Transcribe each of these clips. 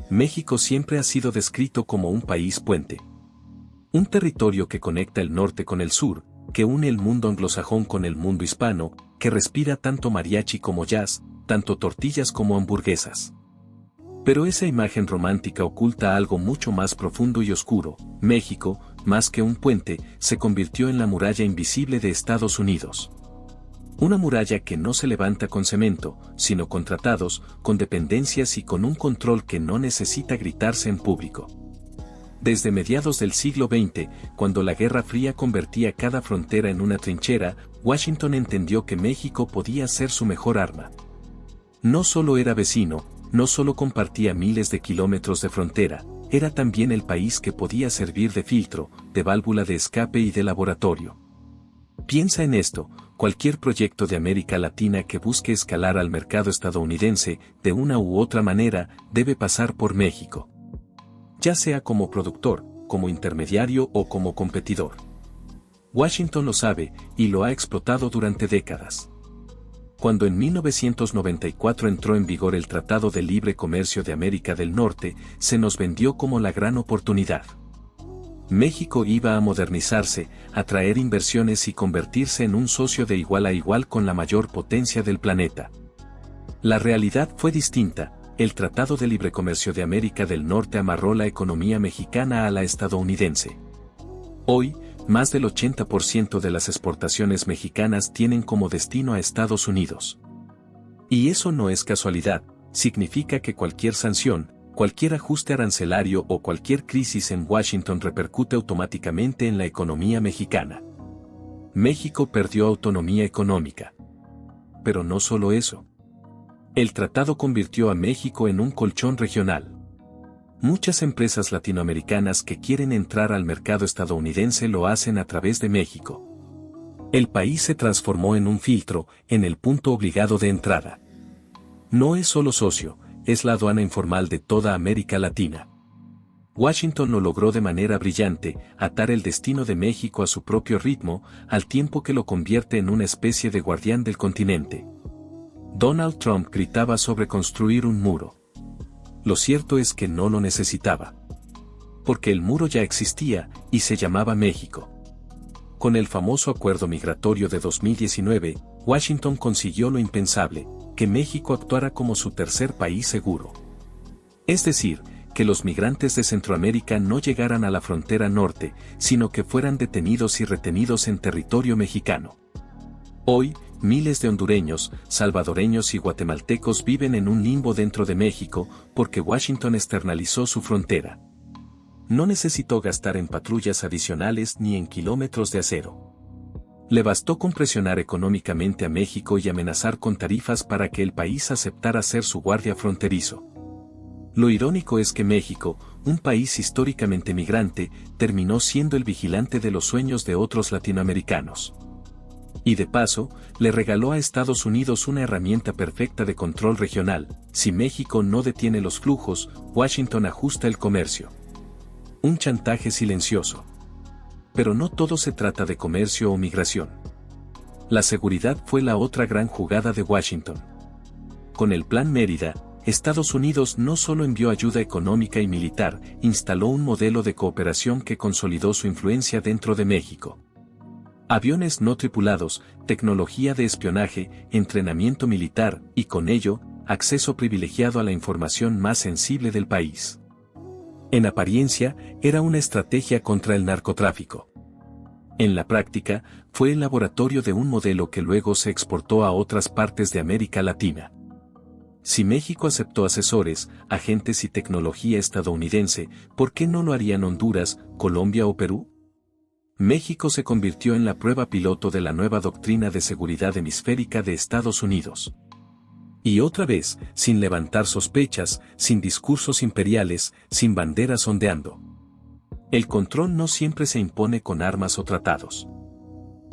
México siempre ha sido descrito como un país puente. Un territorio que conecta el norte con el sur, que une el mundo anglosajón con el mundo hispano, que respira tanto mariachi como jazz, tanto tortillas como hamburguesas. Pero esa imagen romántica oculta algo mucho más profundo y oscuro. México, más que un puente, se convirtió en la muralla invisible de Estados Unidos. Una muralla que no se levanta con cemento, sino con tratados, con dependencias y con un control que no necesita gritarse en público. Desde mediados del siglo XX, cuando la Guerra Fría convertía cada frontera en una trinchera, Washington entendió que México podía ser su mejor arma. No solo era vecino, no solo compartía miles de kilómetros de frontera, era también el país que podía servir de filtro, de válvula de escape y de laboratorio. Piensa en esto, cualquier proyecto de América Latina que busque escalar al mercado estadounidense, de una u otra manera, debe pasar por México. Ya sea como productor, como intermediario o como competidor. Washington lo sabe, y lo ha explotado durante décadas. Cuando en 1994 entró en vigor el Tratado de Libre Comercio de América del Norte, se nos vendió como la gran oportunidad. México iba a modernizarse, atraer inversiones y convertirse en un socio de igual a igual con la mayor potencia del planeta. La realidad fue distinta. El Tratado de Libre Comercio de América del Norte amarró la economía mexicana a la estadounidense. Hoy, más del 80% de las exportaciones mexicanas tienen como destino a Estados Unidos. Y eso no es casualidad, significa que cualquier sanción, cualquier ajuste arancelario o cualquier crisis en Washington repercute automáticamente en la economía mexicana. México perdió autonomía económica. Pero no solo eso. El tratado convirtió a México en un colchón regional. Muchas empresas latinoamericanas que quieren entrar al mercado estadounidense lo hacen a través de México. El país se transformó en un filtro, en el punto obligado de entrada. No es solo socio, es la aduana informal de toda América Latina. Washington lo logró de manera brillante, atar el destino de México a su propio ritmo, al tiempo que lo convierte en una especie de guardián del continente. Donald Trump gritaba sobre construir un muro. Lo cierto es que no lo necesitaba. Porque el muro ya existía, y se llamaba México. Con el famoso acuerdo migratorio de 2019, Washington consiguió lo impensable, que México actuara como su tercer país seguro. Es decir, que los migrantes de Centroamérica no llegaran a la frontera norte, sino que fueran detenidos y retenidos en territorio mexicano. Hoy, miles de hondureños, salvadoreños y guatemaltecos viven en un limbo dentro de México, porque Washington externalizó su frontera. No necesitó gastar en patrullas adicionales ni en kilómetros de acero. Le bastó con presionar económicamente a México y amenazar con tarifas para que el país aceptara ser su guardia fronterizo. Lo irónico es que México, un país históricamente migrante, terminó siendo el vigilante de los sueños de otros latinoamericanos. Y de paso, le regaló a Estados Unidos una herramienta perfecta de control regional. Si México no detiene los flujos, Washington ajusta el comercio. Un chantaje silencioso. Pero no todo se trata de comercio o migración. La seguridad fue la otra gran jugada de Washington. Con el Plan Mérida, Estados Unidos no solo envió ayuda económica y militar, instaló un modelo de cooperación que consolidó su influencia dentro de México. Aviones no tripulados, tecnología de espionaje, entrenamiento militar, y con ello, acceso privilegiado a la información más sensible del país. En apariencia, era una estrategia contra el narcotráfico. En la práctica, fue el laboratorio de un modelo que luego se exportó a otras partes de América Latina. Si México aceptó asesores, agentes y tecnología estadounidense, ¿por qué no lo harían Honduras, Colombia o Perú? México se convirtió en la prueba piloto de la nueva doctrina de seguridad hemisférica de Estados Unidos. Y otra vez, sin levantar sospechas, sin discursos imperiales, sin banderas ondeando. El control no siempre se impone con armas o tratados.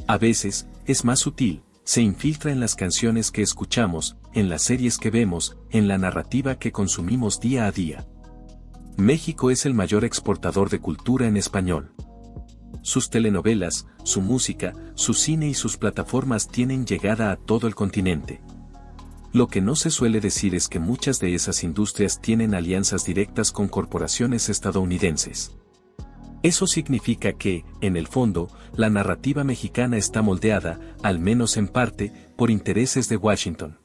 A veces, es más sutil, se infiltra en las canciones que escuchamos, en las series que vemos, en la narrativa que consumimos día a día. México es el mayor exportador de cultura en español. Sus telenovelas, su música, su cine y sus plataformas tienen llegada a todo el continente. Lo que no se suele decir es que muchas de esas industrias tienen alianzas directas con corporaciones estadounidenses. Eso significa que, en el fondo, la narrativa mexicana está moldeada, al menos en parte, por intereses de Washington.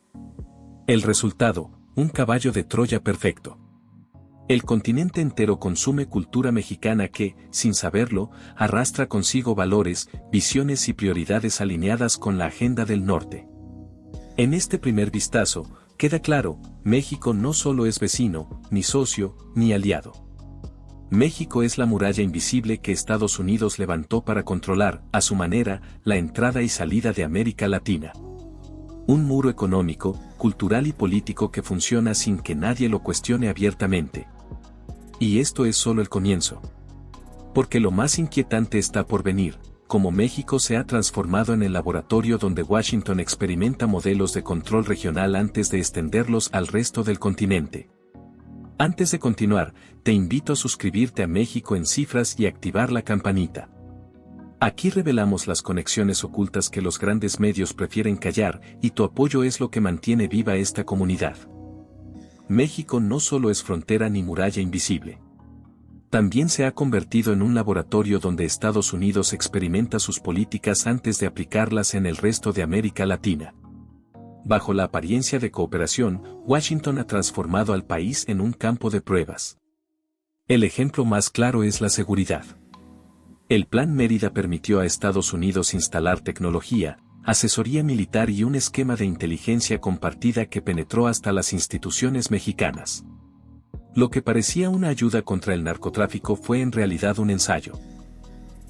El resultado, un caballo de Troya perfecto. El continente entero consume cultura mexicana que, sin saberlo, arrastra consigo valores, visiones y prioridades alineadas con la agenda del norte. En este primer vistazo, queda claro, México no solo es vecino, ni socio, ni aliado. México es la muralla invisible que Estados Unidos levantó para controlar, a su manera, la entrada y salida de América Latina. Un muro económico, cultural y político que funciona sin que nadie lo cuestione abiertamente. Y esto es solo el comienzo. Porque lo más inquietante está por venir, como México se ha transformado en el laboratorio donde Washington experimenta modelos de control regional antes de extenderlos al resto del continente. Antes de continuar, te invito a suscribirte a México en Cifras y activar la campanita. Aquí revelamos las conexiones ocultas que los grandes medios prefieren callar, y tu apoyo es lo que mantiene viva esta comunidad. México no solo es frontera ni muralla invisible. También se ha convertido en un laboratorio donde Estados Unidos experimenta sus políticas antes de aplicarlas en el resto de América Latina. Bajo la apariencia de cooperación, Washington ha transformado al país en un campo de pruebas. El ejemplo más claro es la seguridad. El Plan Mérida permitió a Estados Unidos instalar tecnología, asesoría militar y un esquema de inteligencia compartida que penetró hasta las instituciones mexicanas. Lo que parecía una ayuda contra el narcotráfico fue en realidad un ensayo.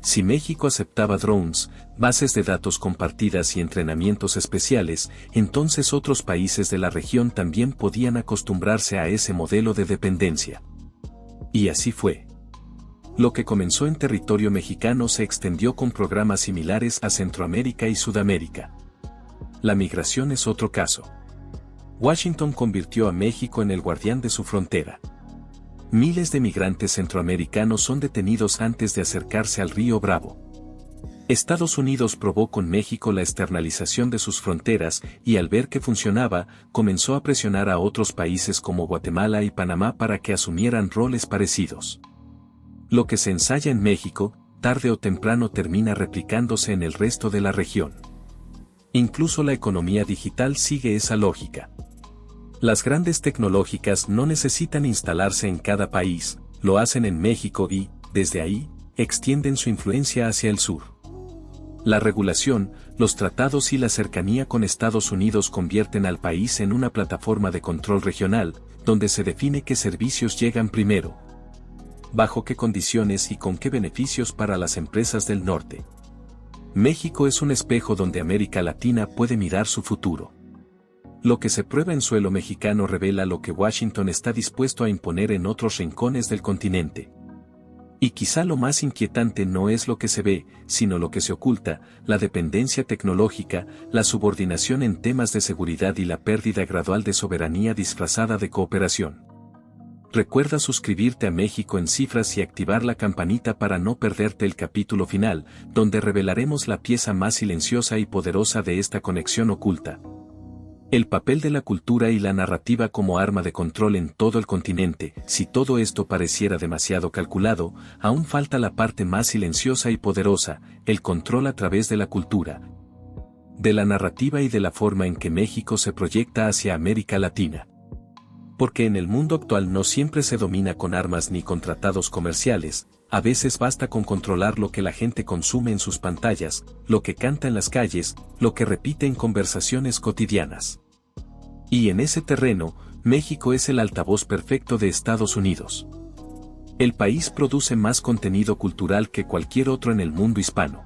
Si México aceptaba drones, bases de datos compartidas y entrenamientos especiales, entonces otros países de la región también podían acostumbrarse a ese modelo de dependencia. Y así fue. Lo que comenzó en territorio mexicano se extendió con programas similares a Centroamérica y Sudamérica. La migración es otro caso. Washington convirtió a México en el guardián de su frontera. Miles de migrantes centroamericanos son detenidos antes de acercarse al río Bravo. Estados Unidos probó con México la externalización de sus fronteras y al ver que funcionaba, comenzó a presionar a otros países como Guatemala y Panamá para que asumieran roles parecidos. Lo que se ensaya en México, tarde o temprano termina replicándose en el resto de la región. Incluso la economía digital sigue esa lógica. Las grandes tecnológicas no necesitan instalarse en cada país, lo hacen en México y, desde ahí, extienden su influencia hacia el sur. La regulación, los tratados y la cercanía con Estados Unidos convierten al país en una plataforma de control regional, donde se define qué servicios llegan primero, bajo qué condiciones y con qué beneficios para las empresas del norte. México es un espejo donde América Latina puede mirar su futuro. Lo que se prueba en suelo mexicano revela lo que Washington está dispuesto a imponer en otros rincones del continente. Y quizá lo más inquietante no es lo que se ve, sino lo que se oculta, la dependencia tecnológica, la subordinación en temas de seguridad y la pérdida gradual de soberanía disfrazada de cooperación. Recuerda suscribirte a México en Cifras y activar la campanita para no perderte el capítulo final, donde revelaremos la pieza más silenciosa y poderosa de esta conexión oculta. El papel de la cultura y la narrativa como arma de control en todo el continente. Si todo esto pareciera demasiado calculado, aún falta la parte más silenciosa y poderosa, el control a través de la cultura, de la narrativa y de la forma en que México se proyecta hacia América Latina. Porque en el mundo actual no siempre se domina con armas ni con tratados comerciales, a veces basta con controlar lo que la gente consume en sus pantallas, lo que canta en las calles, lo que repite en conversaciones cotidianas. Y en ese terreno, México es el altavoz perfecto de Estados Unidos. El país produce más contenido cultural que cualquier otro en el mundo hispano.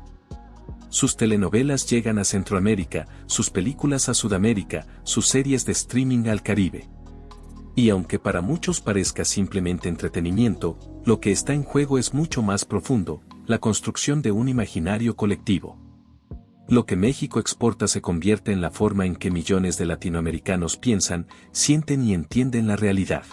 Sus telenovelas llegan a Centroamérica, sus películas a Sudamérica, sus series de streaming al Caribe. Y aunque para muchos parezca simplemente entretenimiento, lo que está en juego es mucho más profundo, la construcción de un imaginario colectivo. Lo que México exporta se convierte en la forma en que millones de latinoamericanos piensan, sienten y entienden la realidad.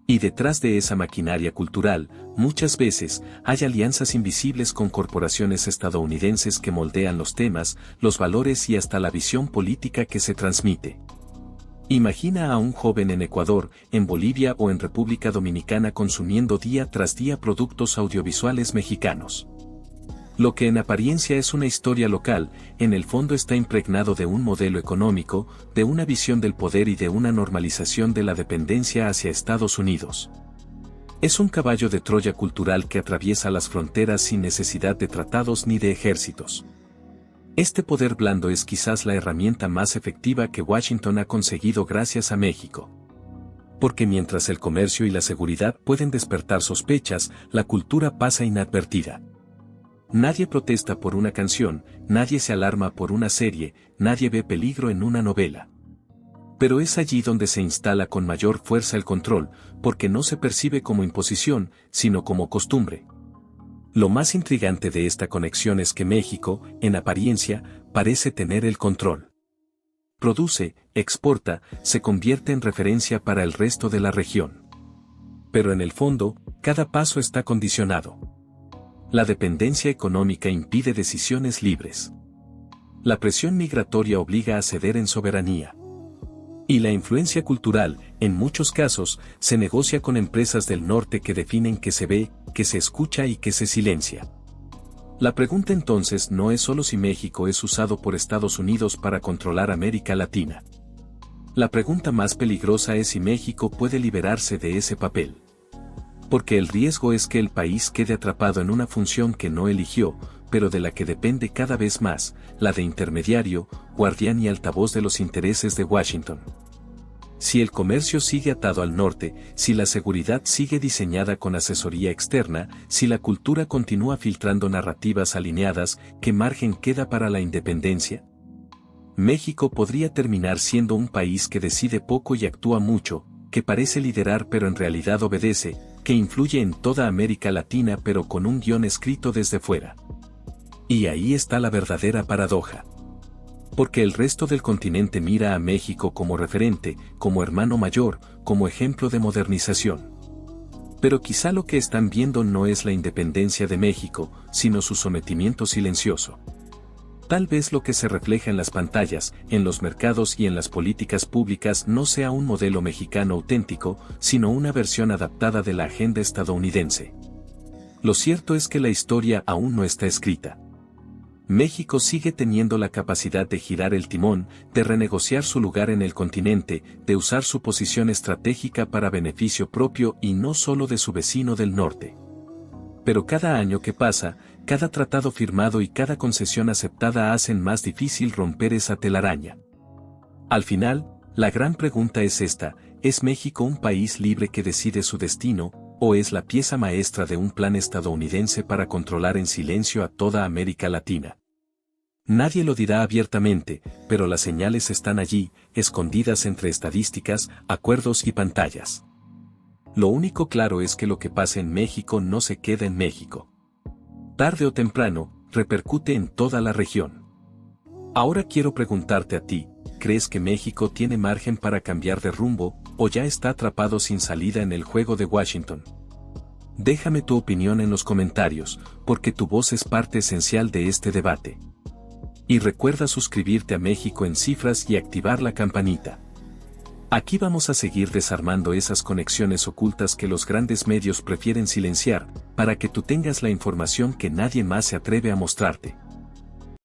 Y detrás de esa maquinaria cultural, muchas veces, hay alianzas invisibles con corporaciones estadounidenses que moldean los temas, los valores y hasta la visión política que se transmite. Imagina a un joven en Ecuador, en Bolivia o en República Dominicana consumiendo día tras día productos audiovisuales mexicanos. Lo que en apariencia es una historia local, en el fondo está impregnado de un modelo económico, de una visión del poder y de una normalización de la dependencia hacia Estados Unidos. Es un caballo de Troya cultural que atraviesa las fronteras sin necesidad de tratados ni de ejércitos. Este poder blando es quizás la herramienta más efectiva que Washington ha conseguido gracias a México. Porque mientras el comercio y la seguridad pueden despertar sospechas, la cultura pasa inadvertida. Nadie protesta por una canción, nadie se alarma por una serie, nadie ve peligro en una novela. Pero es allí donde se instala con mayor fuerza el control, porque no se percibe como imposición, sino como costumbre. Lo más intrigante de esta conexión es que México, en apariencia, parece tener el control. Produce, exporta, se convierte en referencia para el resto de la región. Pero en el fondo, cada paso está condicionado. La dependencia económica impide decisiones libres. La presión migratoria obliga a ceder en soberanía. Y la influencia cultural, en muchos casos, se negocia con empresas del norte que definen qué se ve, qué se escucha y qué se silencia. La pregunta entonces no es solo si México es usado por Estados Unidos para controlar América Latina. La pregunta más peligrosa es si México puede liberarse de ese papel. Porque el riesgo es que el país quede atrapado en una función que no eligió, pero de la que depende cada vez más, la de intermediario, guardián y altavoz de los intereses de Washington. Si el comercio sigue atado al norte, si la seguridad sigue diseñada con asesoría externa, si la cultura continúa filtrando narrativas alineadas, ¿qué margen queda para la independencia? México podría terminar siendo un país que decide poco y actúa mucho, que parece liderar pero en realidad obedece, que influye en toda América Latina pero con un guión escrito desde fuera. Y ahí está la verdadera paradoja. Porque el resto del continente mira a México como referente, como hermano mayor, como ejemplo de modernización. Pero quizá lo que están viendo no es la independencia de México, sino su sometimiento silencioso. Tal vez lo que se refleja en las pantallas, en los mercados y en las políticas públicas no sea un modelo mexicano auténtico, sino una versión adaptada de la agenda estadounidense. Lo cierto es que la historia aún no está escrita. México sigue teniendo la capacidad de girar el timón, de renegociar su lugar en el continente, de usar su posición estratégica para beneficio propio y no solo de su vecino del norte. Pero cada año que pasa, cada tratado firmado y cada concesión aceptada hacen más difícil romper esa telaraña. Al final, la gran pregunta es esta: ¿es México un país libre que decide su destino, o es la pieza maestra de un plan estadounidense para controlar en silencio a toda América Latina? Nadie lo dirá abiertamente, pero las señales están allí, escondidas entre estadísticas, acuerdos y pantallas. Lo único claro es que lo que pasa en México no se queda en México. Tarde o temprano, repercute en toda la región. Ahora quiero preguntarte a ti, ¿crees que México tiene margen para cambiar de rumbo, o ya está atrapado sin salida en el juego de Washington? Déjame tu opinión en los comentarios, porque tu voz es parte esencial de este debate. Y recuerda suscribirte a México en Cifras y activar la campanita. Aquí vamos a seguir desarmando esas conexiones ocultas que los grandes medios prefieren silenciar, para que tú tengas la información que nadie más se atreve a mostrarte.